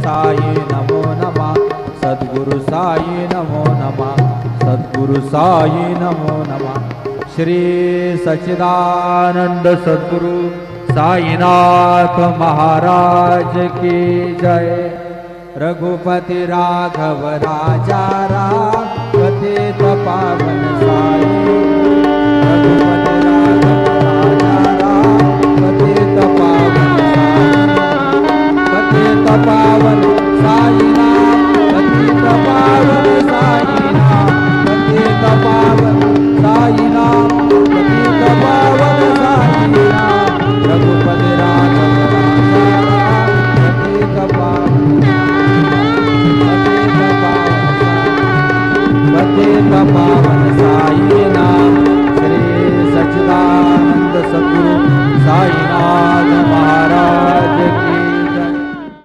साई नमो नमः सद्गुरु साई नमो नमः सद्गुरु साई नमो नमः श्री सच्चिदानंद सद्गुरु साईनाथ महाराज की जय। रघुपति राघव राजा राम पतित पावन साई रघुपति राघव राजा राम पतित पावन साई पतित पावन